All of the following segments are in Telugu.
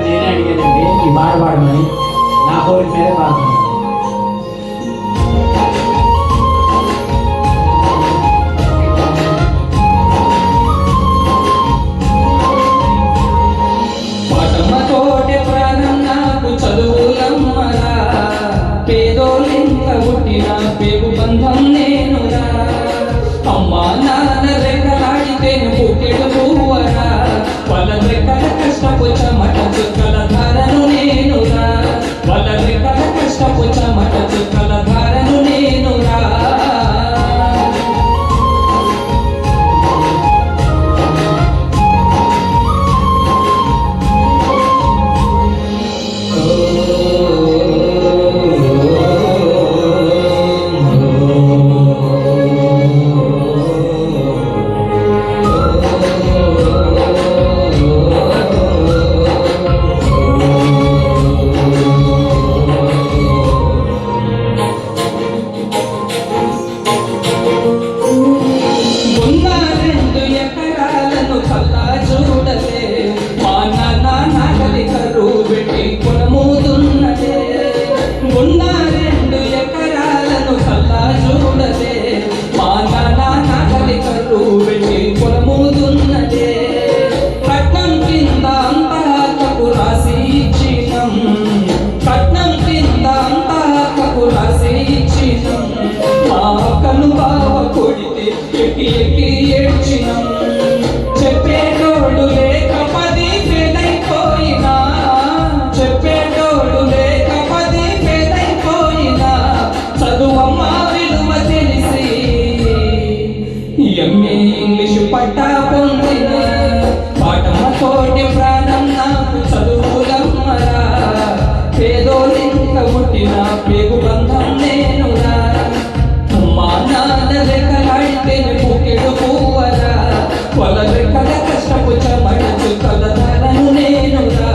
నేనే అడిగానండి ఈ పాట పాడమని, నా కోరిక మీదే పాడుతున్నాను. పేగు బంధం నేనురా, అమ్మా నాన్న రెక్కలాడితేను పుట్టెడు పువ్వరా, వాళ్ళ రెక్కల కష్టపు చెమట చుక్కల ధారను నేనురా, వాళ్ళ రెక్కల కష్టపు చెమట చుక్కల ధారను నేనురా. చెప్పేటోడు లేక పది పేదైపోయినా, చెప్పేటోడు లేక పది పేదైపోయినా, చదువమ్మ విలువ తెలిసి ఎంఏ ఇంగ్లీషు పట్టా పొందిన, పాఠమ్మ తోటి ప్రాణం నాకు చదువులమ్మరా, పేదోలింక పుట్టిన పేగు బంధం నేనురా, అమ్మా నాన్న రెక్కలాడితేనే పుట్టెడు పువ్వరా, వాళ్ళ రెక్కల కష్టపు చెమట చుక్కల ధారను నేనురా.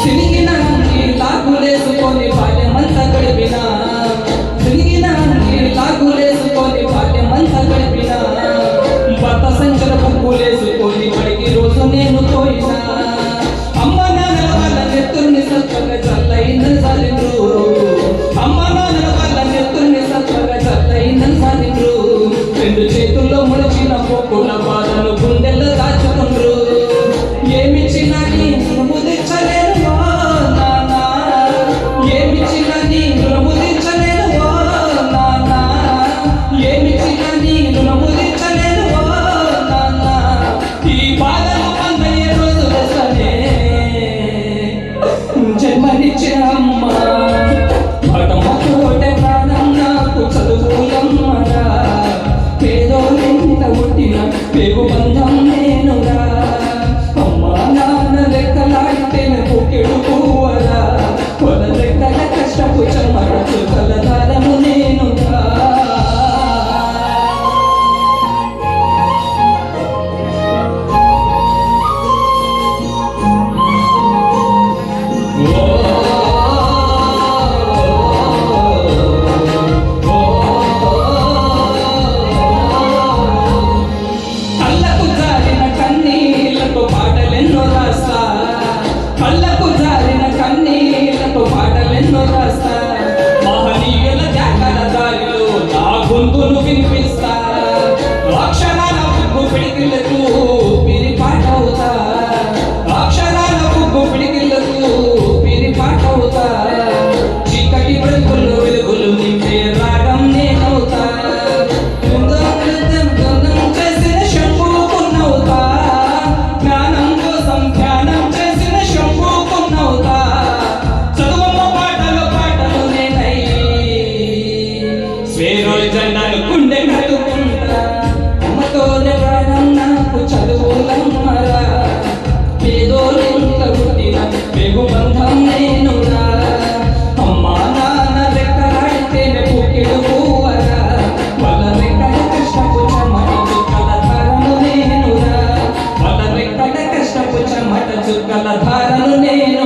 సిరిగిన లాగులేసుకొని బాల్యమంతా గడిపినా, సిరిగిన లాగులేసుకొని బాల్యమంతా గడిపినా, భర్త సంచల పువ్వులేసుకొని బడికి రోజు నేను పోయినా, అమ్మ నాన్నల వాళ్ళ నెత్తుర్ని సత్వగా చల్లైందని సాధిండ్రు, అమ్మ నాన్నల వాళ్ళ నెత్తుర్ని సత్వగా చల్లైందని సాధిండ్రు, రెండు చేతుల్లో ముడిచిన పొక్కుల బాధను గుండెల్లో దాచుకుండ్రు, ఏమిచ్చినా నీ ముదించలేను నాన్న, ఏమిచ్చినా నీ ముదించలేను నాన్న, ఏమిచ్చినా నీ ముదించలేను నాన్న, ఈ బాధలు అందయ్యే రోజు వస్తనే జన్మనిచ్చిన అమ్మ, పటమ్మ తోటే ప్రాణం నాకు చదువులమ్మరా, పేదోలింత పుట్టిన పేగు బంధం నేనురా, అమ్మా నాన్న రెక్కలాడితేనే పుట్టెడు పువ్వరా, వాళ్ళ రెక్కల కష్టపు చెమట చుక్కల ధారను నేనురా. కళ్ళకు జారిన కన్నీళ్లతో పాటలెన్నో రాస్తా, కళ్ళకు జారిన కన్నీళ్లతో పాటలెన్నో రాస్తా, మహనీయుల త్యాగాల దారిలో నా గొంతును వినిపిస్తా, అక్షరాల బుగ్గు పిడికిళ్లకు పిరి పాటవుతా, అక్షరాల బుగ్గు పిడికిళ్లకు పిరి పాటవుతా, చీకటి బ్రతుకుల్లో వెలుగులు నింపే రాగం నేనవుతా, చేసిన శంభుకున్నవుతా, జ్ఞానం కోసం ధ్యానం చేసిన శంభుకున్నవుతా, చదువమ్మ పాటలు పాటలు నేనై స్వేరోల్ జెండాను గుండె కట్టుకుంటా, అమ్మతోనే ప్రాణం నాకు చదువులమ్మరా, పేదోలింత పుట్టిన పేగు బంధం నేనురా, అమ్మా నాన్న రెక్కలాడితేనే పుట్టెడు కష్టపు చెమట చుక్కల ధారను నేను